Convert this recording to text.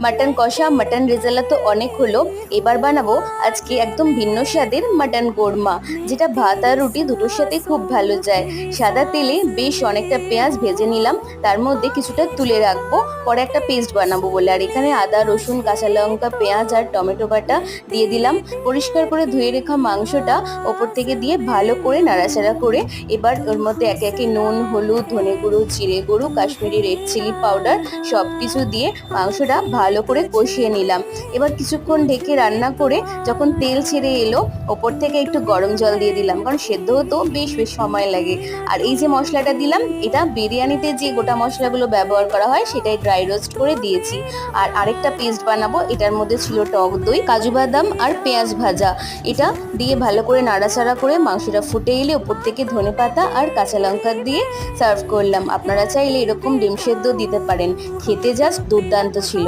Mutton কষা, mutton rezala তো অনেক হলো। এবার বানাবো আজকে একদম ভিন্ন স্বাদের মাটন কোরমা, যেটা ভাত আর রুটি দুটোর সাথে খুব ভালো যায়। সাদা তেলে বেশ অনেকটা পেঁয়াজ ভেজে নিলাম, তার মধ্যে কিছুটা তুলে রাখবো, পরে একটা পেস্ট বানাবো বলে। আর এখানে আদা, রসুন, কাঁচা লঙ্কা, পেঁয়াজ আর টমেটো বাটা দিয়ে দিলাম। পরিষ্কার করে ধুয়ে রাখা মাংসটা ওপর থেকে দিয়ে ভালো করে নাড়াচাড়া করে এবার ওর মধ্যে একে একে নুন, হলুদ, ধনে গুঁড়ো, জিরে গুঁড়ো, কাশ্মীরি রেড চিলি পাউডার সব কিছু দিয়ে মাংসটা ভালো করে কষিয়ে নিলাম। এবার কিছুক্ষণ ঢেকে রান্না করে যখন তেল ছেড়ে এলো, ওপর থেকে একটু গরম জল দিয়ে দিলাম, কারণ সেদ্ধ হতেও বেশ সময় লাগে। আর এই যে মশলাটা দিলাম, এটা বিরিয়ানিতে যে গোটা মশলাগুলো ব্যবহার করা হয় সেটাই ড্রাই রোস্ট করে দিয়েছি। আর আরেকটা পেস্ট বানাবো, এটার মধ্যে ছিল টক দই, কাজু বাদাম আর পেঁয়াজ ভাজা। এটা দিয়ে ভালো করে নাড়াচাড়া করে মাংসটা ফুটে এলে ওপর থেকে ধনেপাতা আর কাঁচা লঙ্কা দিয়ে সার্ভ করলাম। আপনারা চাইলে এরকম ডিম সেদ্ধ দিতে পারেন, খেতে জাস্ট দুর্দান্ত ছিল।